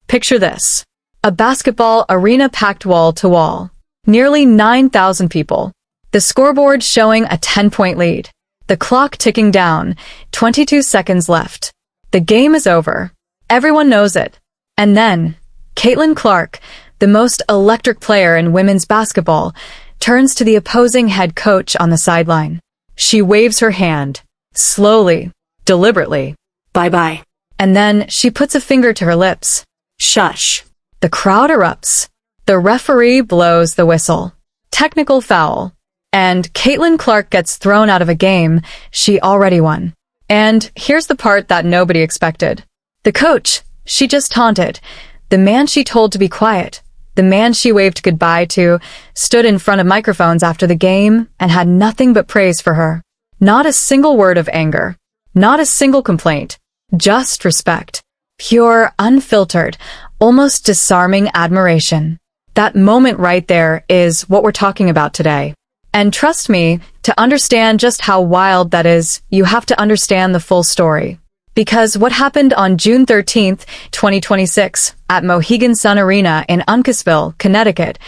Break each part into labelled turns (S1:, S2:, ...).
S1: Picture this. A basketball arena packed wall to wall. Nearly 9,000 people. The scoreboard showing a 10-point lead. The clock ticking down. 22 seconds left. The game is over. Everyone knows it. And then, Caitlin Clark, the most electric player in women's basketball, turns to the opposing head coach on the sideline. She waves her hand. Slowly. Deliberately.
S2: Bye-bye.
S1: And then she puts a finger to her lips.
S2: Shush.
S1: The crowd erupts. The referee blows the whistle. Technical foul. And Caitlin Clark gets thrown out of a game she already won. And here's the part that nobody expected. The coach she just taunted, the man she told to be quiet, the man she waved goodbye to, stood in front of microphones after the game and had nothing but praise for her. Not a single word of anger. Not a single complaint. Just respect. Pure, unfiltered, almost disarming admiration. That moment right there is what we're talking about today. And trust me, to understand just how wild that is, you have to understand the full story. Because what happened on June 13th, 2026, at Mohegan Sun Arena in Uncasville, Connecticut,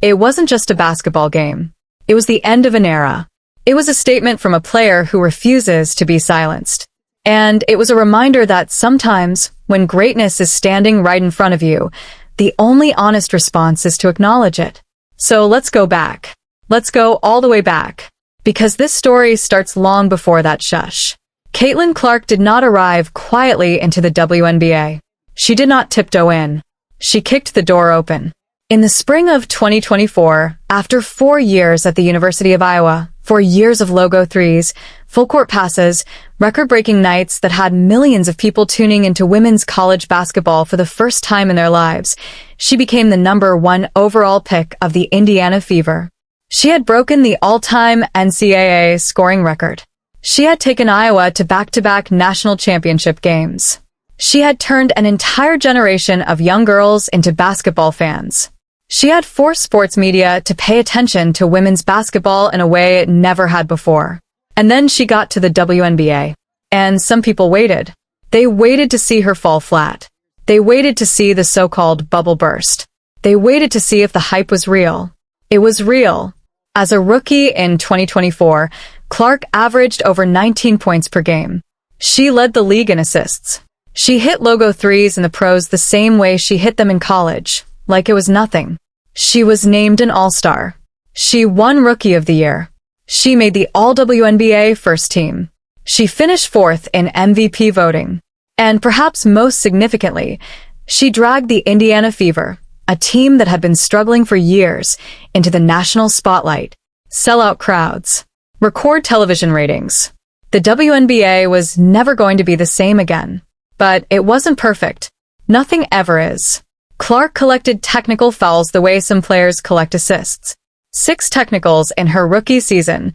S1: it wasn't just a basketball game. It was the end of an era. It was a statement from a player who refuses to be silenced. And it was a reminder that sometimes, when greatness is standing right in front of you, the only honest response is to acknowledge it. So let's go back. Let's go all the way back. Because this story starts long before that shush. Caitlin Clark did not arrive quietly into the WNBA. She did not tiptoe in. She kicked the door open. In the spring of 2024, after 4 years at the University of Iowa, 4 years of logo threes, full-court passes, record-breaking nights that had millions of people tuning into women's college basketball for the first time in their lives, she became the #1 overall pick of the Indiana Fever. She had broken the all-time NCAA scoring record. She had taken Iowa to back-to-back national championship games. She had turned an entire generation of young girls into basketball fans. She had forced sports media to pay attention to women's basketball in a way it never had before. And then she got to the WNBA. And some people waited. They waited to see her fall flat. They waited to see the so-called bubble burst. They waited to see if the hype was real. It was real. As a rookie in 2024, Clark averaged over 19 points per game. She led the league in assists. She hit logo threes in the pros the same way she hit them in college, like it was nothing. She was named an All-Star. She won Rookie of the Year. She made the All-WNBA first team. She finished 4th in MVP voting. And perhaps most significantly, she dragged the Indiana Fever, a team that had been struggling for years, into the national spotlight. Sellout crowds. Record television ratings. The WNBA was never going to be the same again. But it wasn't perfect. Nothing ever is. Clark collected technical fouls the way some players collect assists. 6 technicals in her rookie season,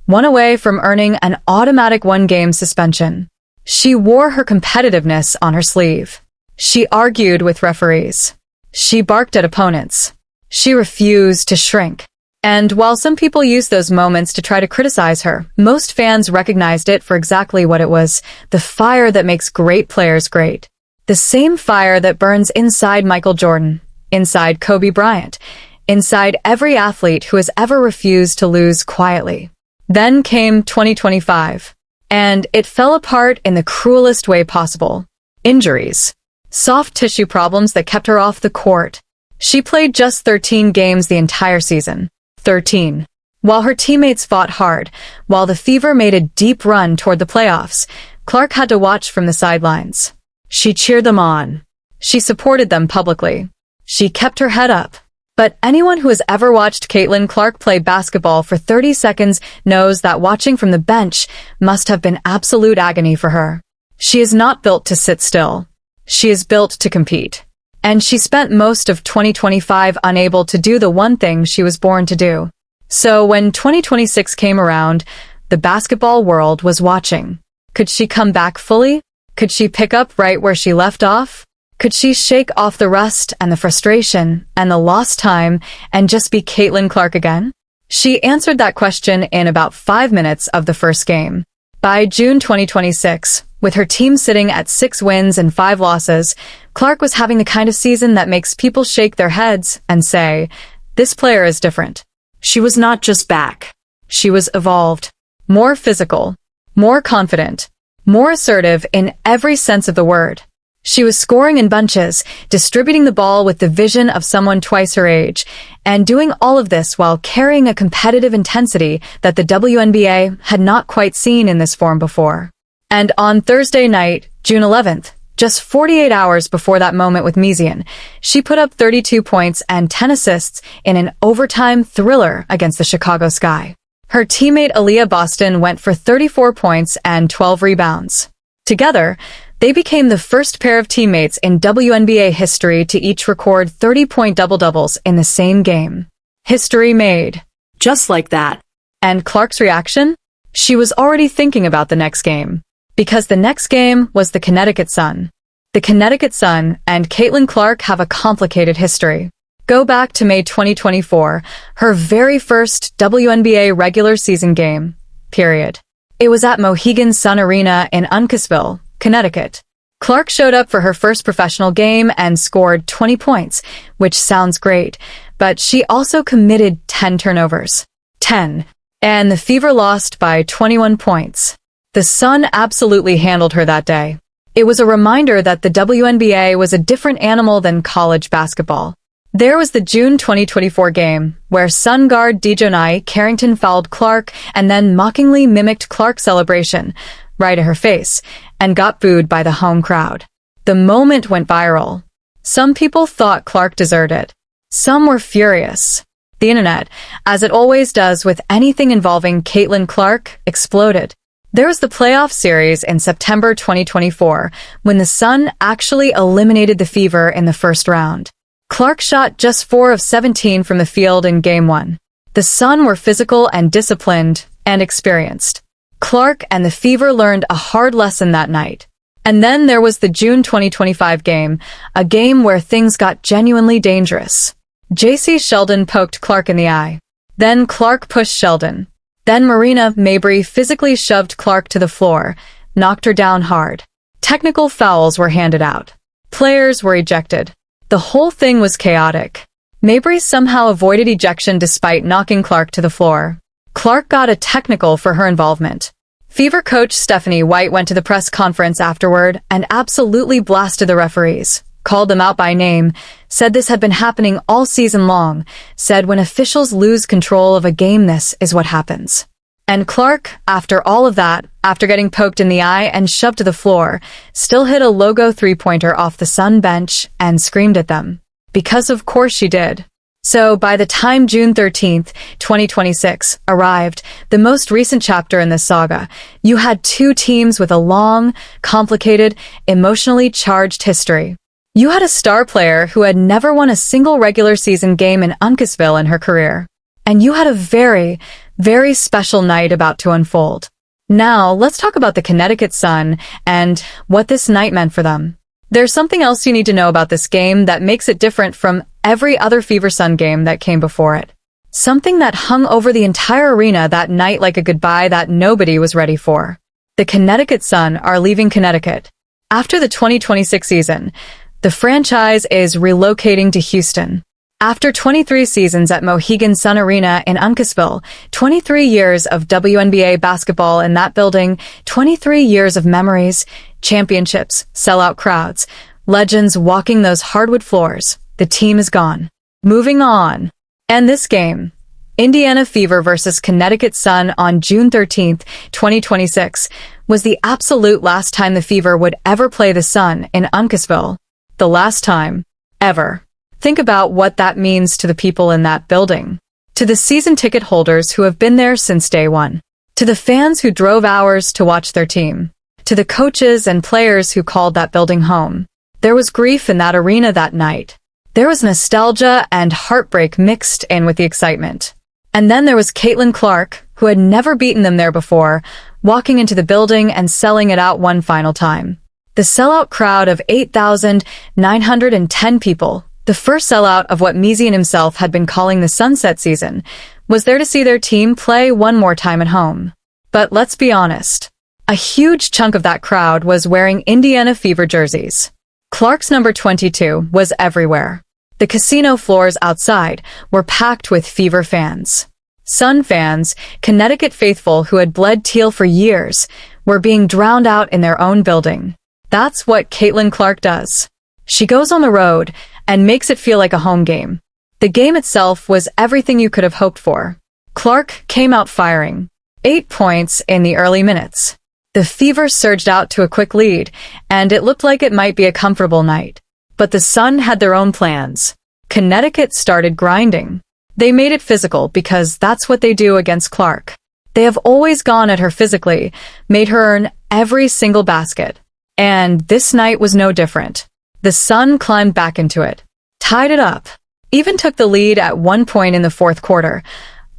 S1: 1 away from earning an automatic 1-game suspension. She wore her competitiveness on her sleeve. She argued with referees. She barked at opponents. She refused to shrink. And while some people used those moments to try to criticize her, most fans recognized it for exactly what it was, the fire that makes great players great. The same fire that burns inside Michael Jordan, inside Kobe Bryant, inside every athlete who has ever refused to lose quietly. Then came 2025, and it fell apart in the cruelest way possible. Injuries. Soft tissue problems that kept her off the court. She played just 13 games the entire season. 13. While her teammates fought hard, while the Fever made a deep run toward the playoffs, Clark had to watch from the sidelines. She cheered them on. She supported them publicly. She kept her head up. But anyone who has ever watched Caitlin Clark play basketball for 30 seconds knows that watching from the bench must have been absolute agony for her. She is not built to sit still. She is built to compete. And she spent most of 2025 unable to do the one thing she was born to do. So when 2026 came around, the basketball world was watching. Could she come back fully? Could she pick up right where she left off? Could she shake off the rust and the frustration and the lost time and just be Caitlin Clark again? She answered that question in about 5 minutes of the first game. By June 2026, with her team sitting at 6 wins and 5 losses, Clark was having the kind of season that makes people shake their heads and say, "This player is different."
S2: She was not just back.
S1: She was evolved, more physical, more confident, more assertive in every sense of the word. She was scoring in bunches, distributing the ball with the vision of someone twice her age, and doing all of this while carrying a competitive intensity that the WNBA had not quite seen in this form before. And on Thursday night, June 11th, just 48 hours before that moment with Meziane, she put up 32 points and 10 assists in an overtime thriller against the Chicago Sky. Her teammate Aaliyah Boston went for 34 points and 12 rebounds. Together, they became the first pair of teammates in WNBA history to each record 30-point double-doubles in the same game. History made.
S2: Just like that.
S1: And Clark's reaction? She was already thinking about the next game. Because the next game was the Connecticut Sun. The Connecticut Sun and Caitlin Clark have a complicated history. Go back to May 2024, her very first WNBA regular season game, period. It was at Mohegan Sun Arena in Uncasville, Connecticut. Clark showed up for her first professional game and scored 20 points, which sounds great, but she also committed 10 turnovers. 10. And the Fever lost by 21 points. The Sun absolutely handled her that day. It was a reminder that the WNBA was a different animal than college basketball. There was the June 2024 game, where Sun guard Dejanai Carrington fouled Clark and then mockingly mimicked Clark's celebration, right at her face, and got booed by the home crowd. The moment went viral. Some people thought Clark deserved it. Some were furious. The internet, as it always does with anything involving Caitlin Clark, exploded. There was the playoff series in September 2024, when the Sun actually eliminated the Fever in the first round. Clark shot just 4 of 17 from the field in Game 1. The Sun were physical and disciplined and experienced. Clark and the Fever learned a hard lesson that night. And then there was the June 2025 game, a game where things got genuinely dangerous. J.C. Sheldon poked Clark in the eye. Then Clark pushed Sheldon. Then Marina Mabrey physically shoved Clark to the floor, knocked her down hard. Technical fouls were handed out. Players were ejected. The whole thing was chaotic. Mabrey somehow avoided ejection despite knocking Clark to the floor. Clark got a technical for her involvement. Fever coach Stephanie White went to the press conference afterward and absolutely blasted the referees, called them out by name, said this had been happening all season long, said when officials lose control of a game, this is what happens. And Clark, after all of that, after getting poked in the eye and shoved to the floor, still hit a logo three-pointer off the Sun bench and screamed at them. Because of course she did. So by the time June 13th, 2026 arrived, the most recent chapter in this saga, you had two teams with a long, complicated, emotionally charged history. You had a star player who had never won a single regular season game in Uncasville in her career. And you had a very, very special night about to unfold. Now, let's talk about the Connecticut Sun and what this night meant for them. There's something else you need to know about this game that makes it different from every other Fever Sun game that came before it. Something that hung over the entire arena that night like a goodbye that nobody was ready for. The Connecticut Sun are leaving Connecticut. After the 2026 season, the franchise is relocating to Houston. After 23 seasons at Mohegan Sun Arena in Uncasville, 23 years of WNBA basketball in that building, 23 years of memories, championships, sellout crowds, legends walking those hardwood floors, the team is gone. Moving on. And this game, Indiana Fever versus Connecticut Sun on June 13th, 2026, was the absolute last time the Fever would ever play the Sun in Uncasville. The last time. Ever. Think about what that means to the people in that building. To the season ticket holders who have been there since day one. To the fans who drove hours to watch their team. To the coaches and players who called that building home. There was grief in that arena that night. There was nostalgia and heartbreak mixed in with the excitement. And then there was Caitlin Clark, who had never beaten them there before, walking into the building and selling it out one final time. The sellout crowd of 8,910 people, the first sellout of what Meziane himself had been calling the sunset season, was there to see their team play one more time at home. But let's be honest. A huge chunk of that crowd was wearing Indiana Fever jerseys. Clark's number 22 was everywhere. The casino floors outside were packed with Fever fans. Sun fans, Connecticut faithful who had bled teal for years, were being drowned out in their own building. That's what Caitlin Clark does. She goes on the road and makes it feel like a home game. The game itself was everything you could have hoped for. Clark came out firing. 8 points in the early minutes. The Fever surged out to a quick lead, and it looked like it might be a comfortable night. But the Sun had their own plans. Connecticut started grinding. They made it physical because that's what they do against Clark. They have always gone at her physically, made her earn every single basket. And this night was no different. The Sun climbed back into it, tied it up, even took the lead at one point in the fourth quarter,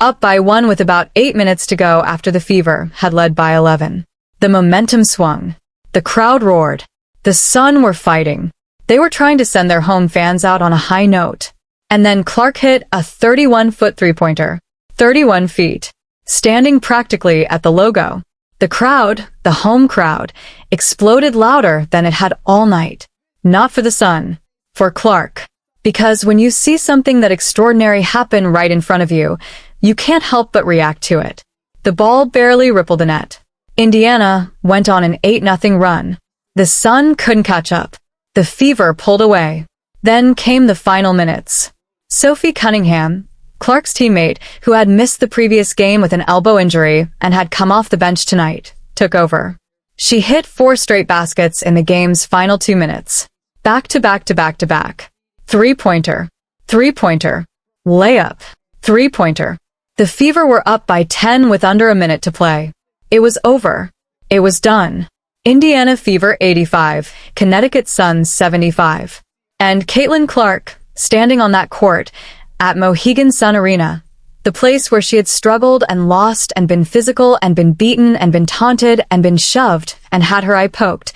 S1: up by 1 with about 8 minutes to go after the Fever had led by 11. The momentum swung. The crowd roared. The Sun were fighting. They were trying to send their home fans out on a high note. And then Clark hit a 31-foot three-pointer, 31 feet, standing practically at the logo. The crowd, the home crowd, exploded louder than it had all night. Not for the Sun, for Clark. Because when you see something that extraordinary happen right in front of you, you can't help but react to it. The ball barely rippled the net. Indiana went on an 8-0 run. The Sun couldn't catch up. The Fever pulled away. Then came the final minutes. Sophie Cunningham, Clark's teammate, who had missed the previous game with an elbow injury and had come off the bench tonight, took over. She hit 4 straight baskets in the game's final 2 minutes. Back to back to back to back. Three-pointer. Three-pointer. Layup. Three-pointer. The Fever were up by 10 with under a minute to play. It was over. It was done. Indiana Fever 85, Connecticut Sun 75. And Caitlin Clark, standing on that court, at Mohegan Sun Arena, the place where she had struggled and lost and been physical and been beaten and been taunted and been shoved and had her eye poked,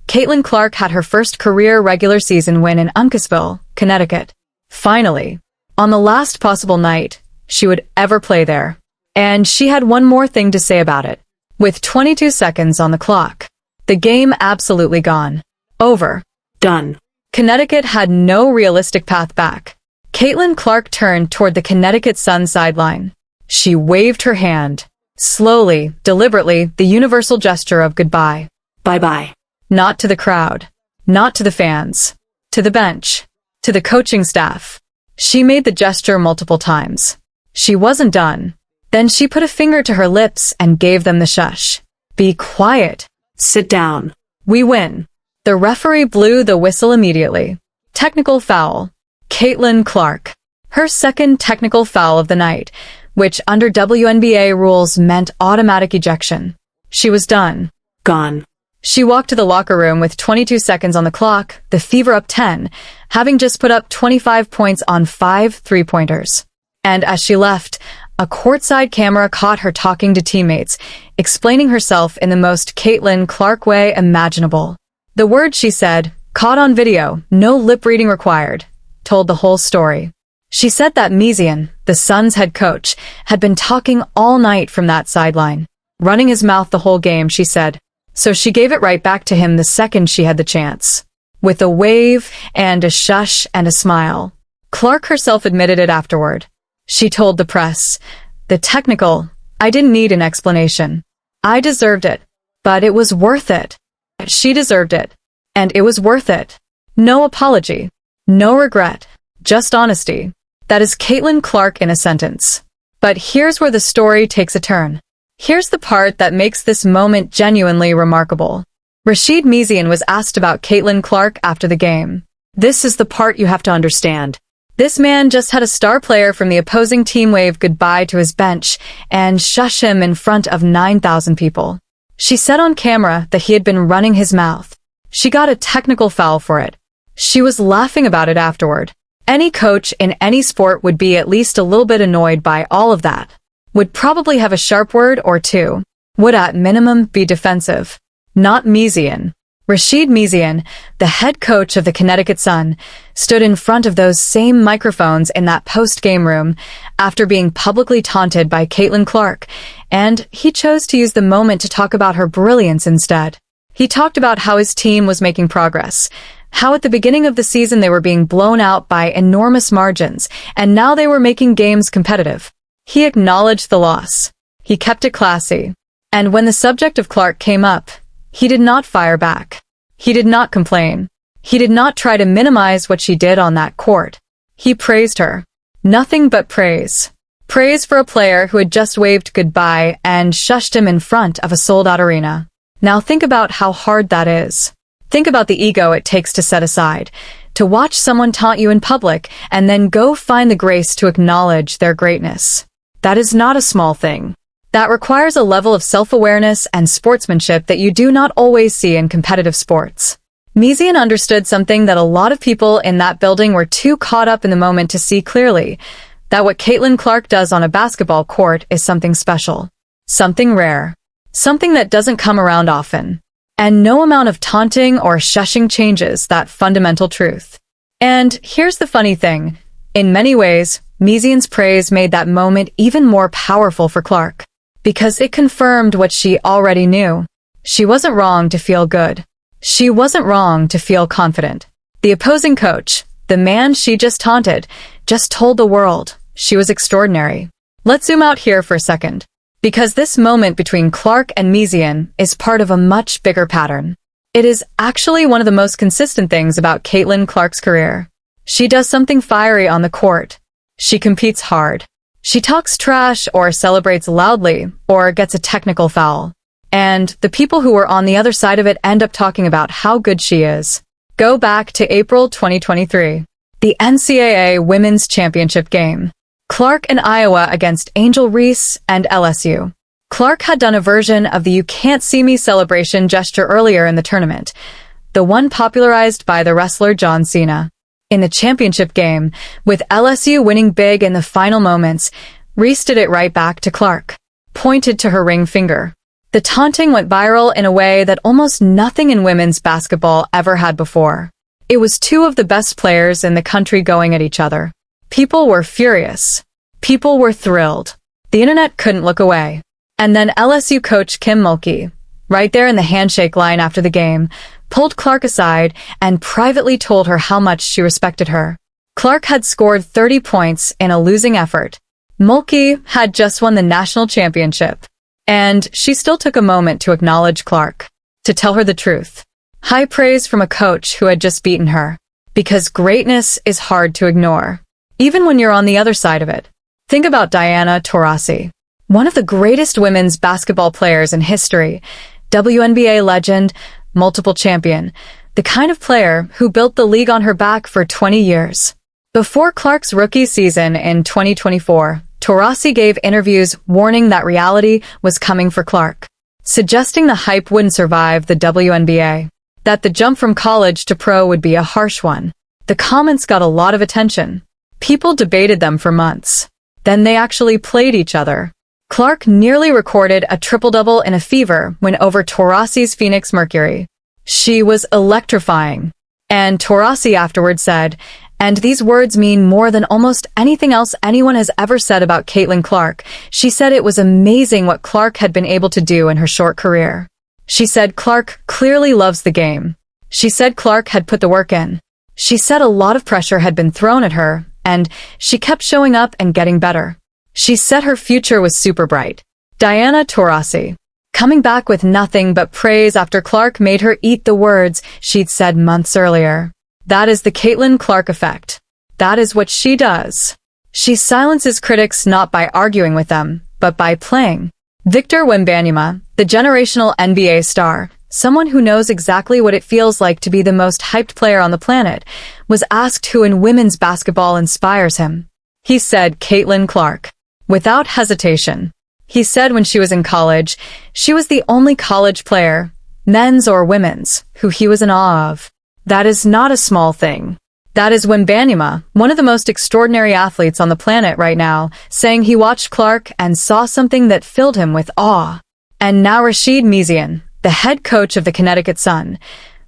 S1: Caitlin Clark had her first career regular season win in Uncasville, Connecticut. Finally, on the last possible night she would ever play there. And she had one more thing to say about it. With 22 seconds on the clock, the game absolutely gone. Over.
S2: Done.
S1: Connecticut had no realistic path back. Caitlin Clark turned toward the Connecticut Sun sideline. She waved her hand. Slowly, deliberately, the universal gesture of goodbye.
S2: Bye-bye.
S1: Not to the crowd. Not to the fans. To the bench. To the coaching staff. She made the gesture multiple times. She wasn't done. Then she put a finger to her lips and gave them the shush. Be quiet.
S2: Sit down.
S1: We win. The referee blew the whistle immediately. Technical foul. Caitlin Clark. Her second technical foul of the night, which under WNBA rules meant automatic ejection. She was done.
S2: Gone.
S1: She walked to the locker room with 22 seconds on the clock, the Fever up 10, having just put up 25 points on 5 three-pointers. And as she left, a courtside camera caught her talking to teammates, explaining herself in the most Caitlin Clark way imaginable. The words she said, caught on video, no lip-reading required, told the whole story. She said that Meziane, the Suns head coach, had been talking all night from that sideline, running his mouth the whole game, she said. So she gave it right back to him the second she had the chance. With a wave and a shush and a smile. Clark herself admitted it afterward. She told the press, the technical, I didn't need an explanation. I deserved it. But it was worth it. She deserved it. And it was worth it. No apology. No regret. Just honesty. That is Caitlin Clark in a sentence. But here's where the story takes a turn. Here's the part that makes this moment genuinely remarkable. Rachid Meziane was asked about Caitlin Clark after the game. This is the part you have to understand. This man just had a star player from the opposing team wave goodbye to his bench and shush him in front of 9,000 people. She said on camera that he had been running his mouth. She got a technical foul for it. She was laughing about it afterward. Any coach in any sport would be at least a little bit annoyed by all of that. Would probably have a sharp word or two. Would at minimum be defensive. Not Meziane. Rachid Meziane, the head coach of the Connecticut Sun, stood in front of those same microphones in that post-game room after being publicly taunted by Caitlin Clark, and he chose to use the moment to talk about her brilliance instead. He talked about how his team was making progress, How at the beginning of the season they were being blown out by enormous margins, and now they were making games competitive. He acknowledged the loss. He kept it classy. And when the subject of Clark came up, he did not fire back. He did not complain. He did not try to minimize what she did on that court. He praised her. Nothing but praise. Praise for a player who had just waved goodbye and shushed him in front of a sold-out arena. Now think about how hard that is. Think about the ego it takes to set aside, to watch someone taunt you in public and then go find the grace to acknowledge their greatness. That is not a small thing. That requires a level of self-awareness and sportsmanship that you do not always see in competitive sports. Meziane understood something that a lot of people in that building were too caught up in the moment to see clearly, that what Caitlin Clark does on a basketball court is something special, something rare, something that doesn't come around often. And no amount of taunting or shushing changes that fundamental truth. And here's the funny thing. In many ways, Meziane's praise made that moment even more powerful for Clark, because it confirmed what she already knew. She wasn't wrong to feel good. She wasn't wrong to feel confident. The opposing coach, the man she just taunted, just told the world she was extraordinary. Let's zoom out here for a second, because this moment between Clark and Meziane is part of a much bigger pattern. It is actually one of the most consistent things about Caitlin Clark's career. She does something fiery on the court. She competes hard. She talks trash or celebrates loudly or gets a technical foul. And the people who were on the other side of it end up talking about how good she is. Go back to April 2023, the NCAA Women's Championship game. Clark in Iowa against Angel Reese and LSU. Clark had done a version of the "you can't see me" celebration gesture earlier in the tournament, the one popularized by the wrestler John Cena. In the championship game, with LSU winning big in the final moments, Reese did it right back to Clark, pointed to her ring finger. The taunting went viral in a way that almost nothing in women's basketball ever had before. It was two of the best players in the country going at each other. People were furious. People were thrilled. The internet couldn't look away. And then LSU coach Kim Mulkey, right there in the handshake line after the game, pulled Clark aside and privately told her how much she respected her. Clark had scored 30 points in a losing effort. Mulkey had just won the national championship. And she still took a moment to acknowledge Clark, to tell her the truth. High praise from a coach who had just beaten her. Because greatness is hard to ignore, even when you're on the other side of it. Think about Diana Taurasi, one of the greatest women's basketball players in history, WNBA legend, multiple champion, the kind of player who built the league on her back for 20 years. Before Clark's rookie season in 2024, Taurasi gave interviews warning that reality was coming for Clark, suggesting the hype wouldn't survive the WNBA, that the jump from college to pro would be a harsh one. The comments got a lot of attention. People debated them for months. Then they actually played each other. Clark nearly recorded a triple-double in a fever win over Taurasi's Phoenix Mercury. She was electrifying. And Taurasi afterwards said, and these words mean more than almost anything else anyone has ever said about Caitlin Clark. She said it was amazing what Clark had been able to do in her short career. She said Clark clearly loves the game. She said Clark had put the work in. She said a lot of pressure had been thrown at her, and she kept showing up and getting better. She said her future was super bright. Diana Taurasi, coming back with nothing but praise after Clark made her eat the words she'd said months earlier. That is the Caitlin Clark effect. That is what she does. She silences critics not by arguing with them, but by playing. Victor Wembanyama, the generational NBA star, someone who knows exactly what it feels like to be the most hyped player on the planet, was asked who in women's basketball inspires him. He said Caitlin Clark, without hesitation. He said when she was in college, she was the only college player, men's or women's, who he was in awe of. That is not a small thing. That is Wembanyama, one of the most extraordinary athletes on the planet right now, saying he watched Clark and saw something that filled him with awe. And now Rachid Meziane, the head coach of the Connecticut Sun,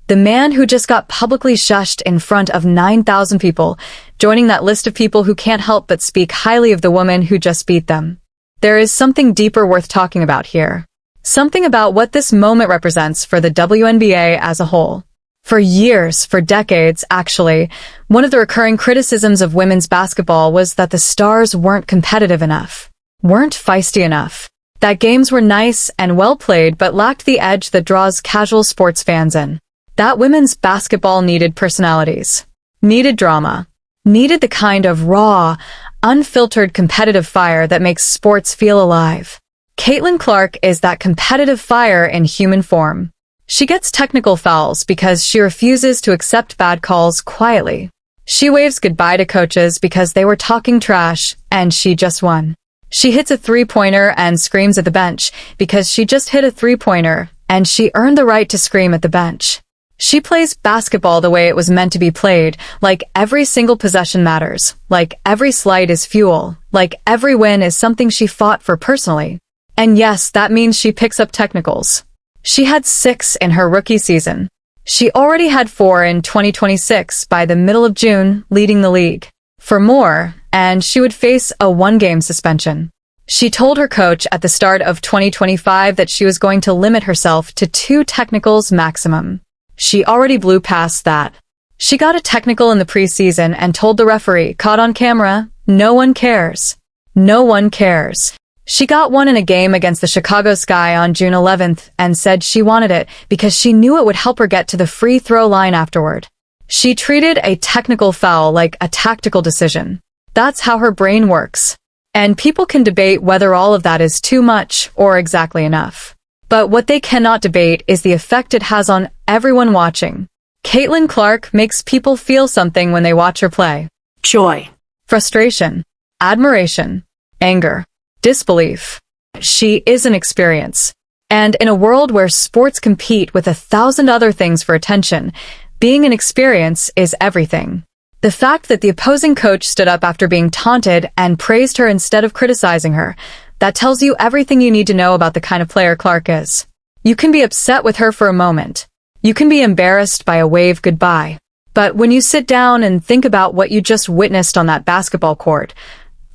S1: the man who just got publicly shushed in front of 9,000 people, joining that list of people who can't help but speak highly of the woman who just beat them. There is something deeper worth talking about here. Something about what this moment represents for the WNBA as a whole. For years, for decades, actually, one of the recurring criticisms of women's basketball was that the stars weren't competitive enough, weren't feisty enough, that games were nice and well played but lacked the edge that draws casual sports fans in. That women's basketball needed personalities, needed drama, needed the kind of raw, unfiltered competitive fire that makes sports feel alive. Caitlin Clark is that competitive fire in human form. She gets technical fouls because she refuses to accept bad calls quietly. She waves goodbye to coaches because they were talking trash and she just won. She hits a three-pointer and screams at the bench because she just hit a three-pointer and she earned the right to scream at the bench. She plays basketball the way it was meant to be played, like every single possession matters, like every slight is fuel, like every win is something she fought for personally. And yes, that means she picks up technicals. She had 6 in her rookie season. She already had 4 in 2026 by the middle of June, leading the league. For more, and she would face a 1-game suspension. She told her coach at the start of 2025 that she was going to limit herself to 2 technicals maximum. She already blew past that. She got a technical in the preseason and told the referee, caught on camera, "No one cares. No one cares." She got one in a game against the Chicago Sky on June 11th and said she wanted it because she knew it would help her get to the free throw line afterward. She treated a technical foul like a tactical decision. That's how her brain works. And people can debate whether all of that is too much or exactly enough. But what they cannot debate is the effect it has on everyone watching. Caitlin Clark makes people feel something when they watch her play.
S2: Joy.
S1: Frustration. Admiration. Anger. Disbelief. She is an experience. And in a world where sports compete with 1,000 other things for attention, being an experience is everything. The fact that the opposing coach stood up after being taunted and praised her instead of criticizing her, that tells you everything you need to know about the kind of player Clark is. You can be upset with her for a moment. You can be embarrassed by a wave goodbye. But when you sit down and think about what you just witnessed on that basketball court,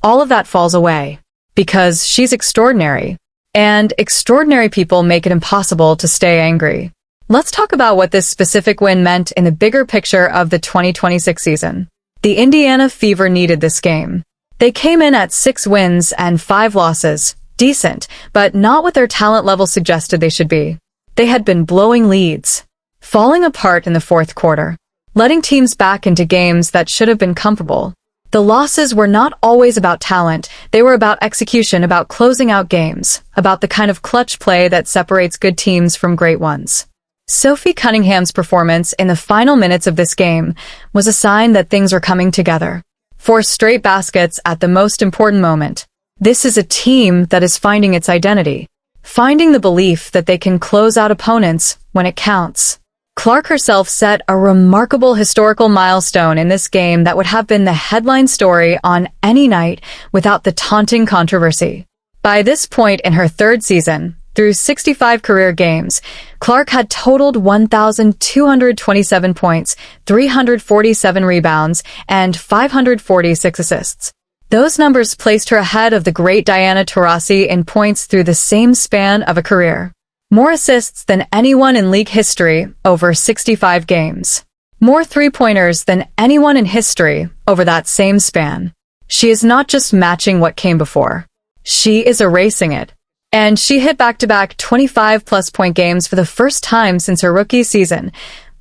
S1: all of that falls away. Because she's extraordinary. And extraordinary people make it impossible to stay angry. Let's talk about what this specific win meant in the bigger picture of the 2026 season. The Indiana Fever needed this game. They came in at 6 wins and 5 losses. Decent, but not what their talent level suggested they should be. They had been blowing leads, falling apart in the fourth quarter, letting teams back into games that should have been comfortable. The losses were not always about talent. They were about execution, about closing out games, about the kind of clutch play that separates good teams from great ones. Sophie Cunningham's performance in the final minutes of this game was a sign that things are coming together. 4 straight baskets at the most important moment. This is a team that is finding its identity, finding the belief that they can close out opponents when it counts. Clark herself set a remarkable historical milestone in this game that would have been the headline story on any night without the taunting controversy. By this point in her 3rd season, through 65 career games, Clark had totaled 1,227 points, 347 rebounds, and 546 assists. Those numbers placed her ahead of the great Diana Taurasi in points through the same span of a career. More assists than anyone in league history over 65 games. More three-pointers than anyone in history over that same span. She is not just matching what came before. She is erasing it. And she hit back-to-back 25-plus point games for the first time since her rookie season.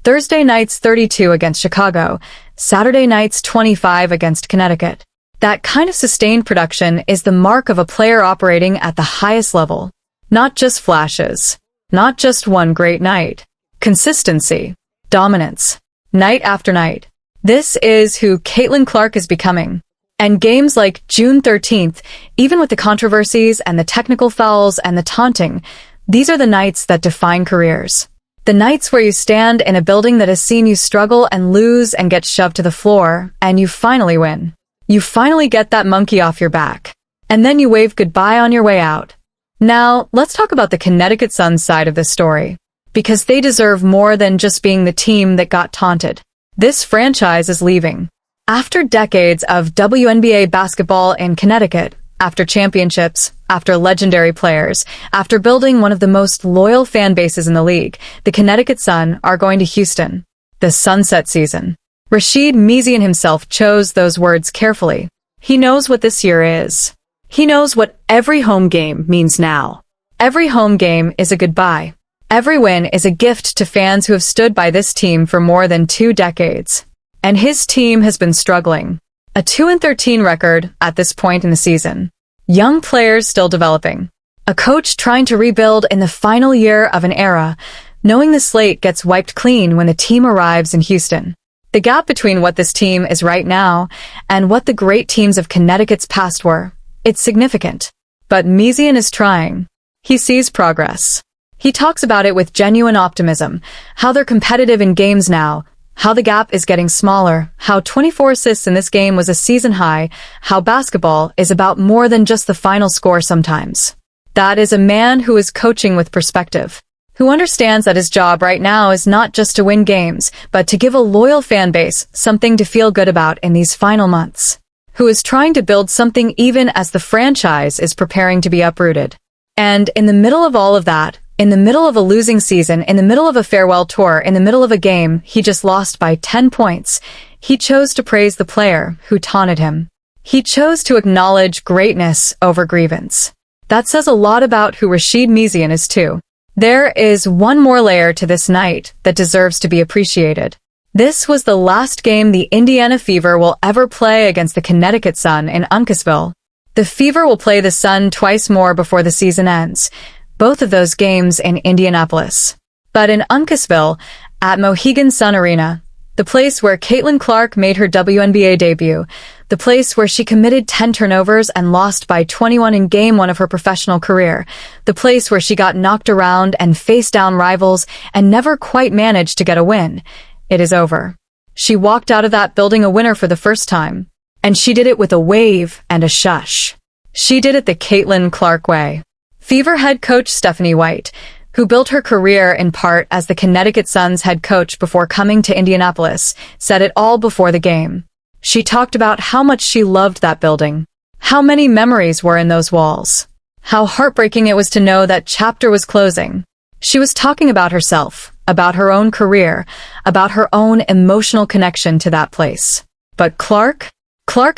S1: Thursday night's 32 against Chicago, Saturday night's 25 against Connecticut. That kind of sustained production is the mark of a player operating at the highest level. Not just flashes. Not just one great night. Consistency. Dominance. Night after night. This is who Caitlin Clark is becoming. And games like June 13th, even with the controversies and the technical fouls and the taunting, these are the nights that define careers. The nights where you stand in a building that has seen you struggle and lose and get shoved to the floor, and you finally win. You finally get that monkey off your back. And then you wave goodbye on your way out. Now, let's talk about the Connecticut Sun's side of this story. Because they deserve more than just being the team that got taunted. This franchise is leaving. After decades of WNBA basketball in Connecticut, after championships, after legendary players, after building one of the most loyal fan bases in the league, the Connecticut Sun are going to Houston. The sunset season. Rachid Meziane himself chose those words carefully. He knows what this year is. He knows what every home game means now. Every home game is a goodbye. Every win is a gift to fans who have stood by this team for more than 2 decades. And his team has been struggling. A 2-13 record at this point in the season. Young players still developing. A coach trying to rebuild in the final year of an era, knowing the slate gets wiped clean when the team arrives in Houston. The gap between what this team is right now and what the great teams of Connecticut's past were, it's significant. But Meziane is trying. He sees progress. He talks about it with genuine optimism, how they're competitive in games now, how the gap is getting smaller, how 24 assists in this game was a season high, how basketball is about more than just the final score sometimes. That is a man who is coaching with perspective, who understands that his job right now is not just to win games, but to give a loyal fan base something to feel good about in these final months, who is trying to build something even as the franchise is preparing to be uprooted. And in the middle of all of that, in the middle of a losing season, in the middle of a farewell tour, in the middle of a game he just lost by 10 points, he chose to praise the player who taunted him. He chose to acknowledge greatness over grievance. That says a lot about who Rachid Meziane is too. There is one more layer to this night that deserves to be appreciated. This was the last game the Indiana Fever will ever play against the Connecticut Sun in Uncasville. The Fever will play the Sun twice more before the season ends, both of those games in Indianapolis. But in Uncasville, at Mohegan Sun Arena, the place where Caitlin Clark made her WNBA debut, the place where she committed 10 turnovers and lost by 21 in Game 1 of her professional career, the place where she got knocked around and faced down rivals and never quite managed to get a win. It is over. She walked out of that building a winner for the first time. And she did it with a wave and a shush. She did it the Caitlin Clark way. Fever head coach Stephanie White, who built her career in part as the Connecticut Sun's head coach before coming to Indianapolis, said it all before the game. She talked about how much she loved that building, how many memories were in those walls, how heartbreaking it was to know that chapter was closing. She was talking about herself, about her own career, about her own emotional connection to that place. But Clark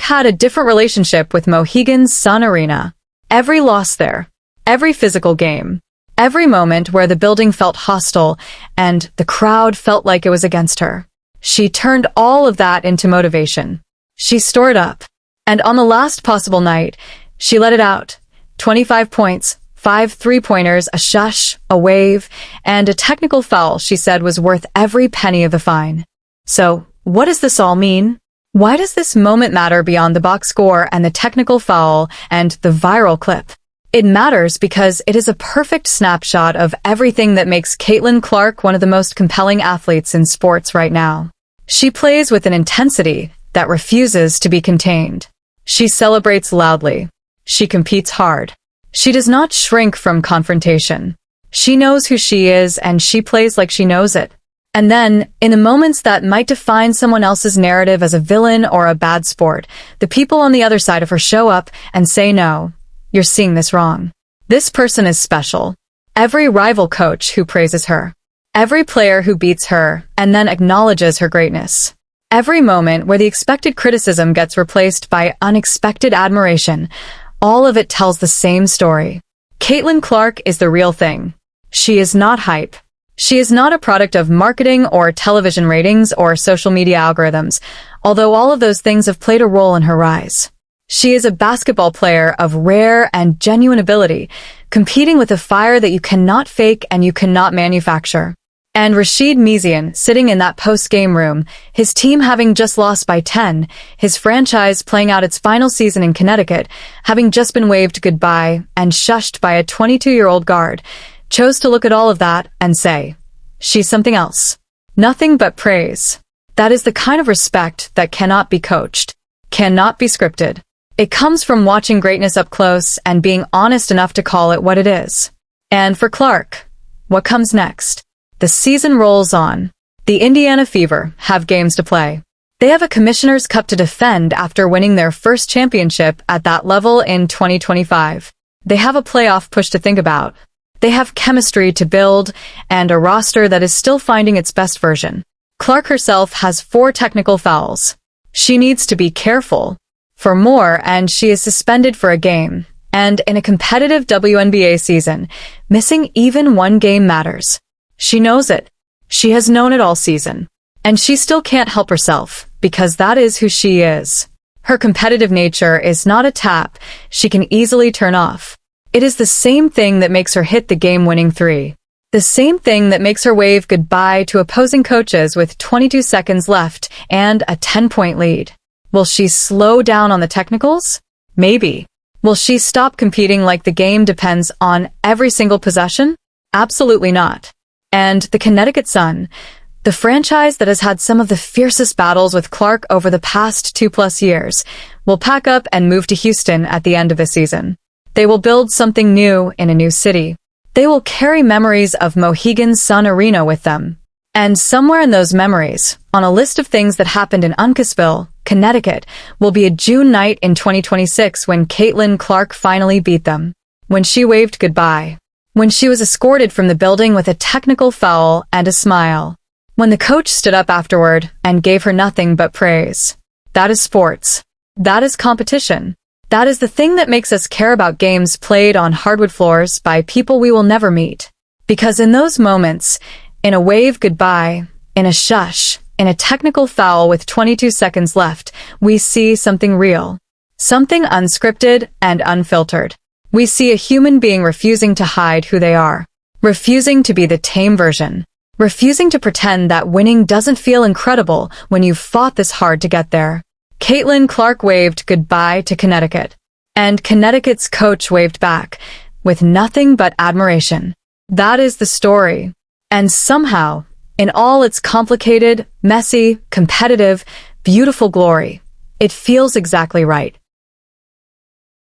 S1: had a different relationship with Mohegan Sun Arena. Every loss there, every physical game, every moment where the building felt hostile and the crowd felt like it was against her. She turned all of that into motivation. She stored up. And on the last possible night, she let it out. 25 points, 5 3-pointers, a shush, a wave, and a technical foul she said was worth every penny of the fine. So, what does this all mean? Why does this moment matter beyond the box score and the technical foul and the viral clip? It matters because it is a perfect snapshot of everything that makes Caitlin Clark one of the most compelling athletes in sports right now. She plays with an intensity that refuses to be contained. She celebrates loudly. She competes hard. She does not shrink from confrontation. She knows who she is and she plays like she knows it. And then, in the moments that might define someone else's narrative as a villain or a bad sport, the people on the other side of her show up and say no. You're seeing this wrong. This person is special. Every rival coach who praises her. Every player who beats her and then acknowledges her greatness. Every moment where the expected criticism gets replaced by unexpected admiration. All of it tells the same story. Caitlin Clark is the real thing. She is not hype. She is not a product of marketing or television ratings or social media algorithms, although all of those things have played a role in her rise. She is a basketball player of rare and genuine ability, competing with a fire that you cannot fake and you cannot manufacture. And Rachid Meziane, sitting in that post-game room, his team having just lost by 10, his franchise playing out its final season in Connecticut, having just been waved goodbye and shushed by a 22-year-old guard, chose to look at all of that and say, she's something else. Nothing but praise. That is the kind of respect that cannot be coached, cannot be scripted. It comes from watching greatness up close and being honest enough to call it what it is. And for Clark, what comes next? The season rolls on. The Indiana Fever have games to play. They have a Commissioner's Cup to defend after winning their first championship at that level in 2025. They have a playoff push to think about. They have chemistry to build and a roster that is still finding its best version. Clark herself has 4 technical fouls. She needs to be careful for more, and she is suspended for a game. And in a competitive WNBA season, missing even one game matters. She knows it. She has known it all season. And she still can't help herself, because that is who she is. Her competitive nature is not a tap she can easily turn off. It is the same thing that makes her hit the game-winning 3. The same thing that makes her wave goodbye to opposing coaches with 22 seconds left and a 10-point lead. Will she slow down on the technicals? Maybe. Will she stop competing like the game depends on every single possession? Absolutely not. And the Connecticut Sun, the franchise that has had some of the fiercest battles with Clark over the past 2+ years, will pack up and move to Houston at the end of the season. They will build something new in a new city. They will carry memories of Mohegan Sun Arena with them. And somewhere in those memories, on a list of things that happened in Uncasville, Connecticut, will be a June night in 2026 when Caitlin Clark finally beat them. When she waved goodbye. When she was escorted from the building with a technical foul and a smile. When the coach stood up afterward and gave her nothing but praise. That is sports. That is competition. That is the thing that makes us care about games played on hardwood floors by people we will never meet. Because in those moments, in a wave goodbye, in a shush, in a technical foul with 22 seconds left, we see something real. Something unscripted and unfiltered. We see a human being refusing to hide who they are. Refusing to be the tame version. Refusing to pretend that winning doesn't feel incredible when you've fought this hard to get there. Caitlin Clark waved goodbye to Connecticut. And Connecticut's coach waved back, with nothing but admiration. That is the story. And somehow, in all its complicated, messy, competitive, beautiful glory, it feels exactly right.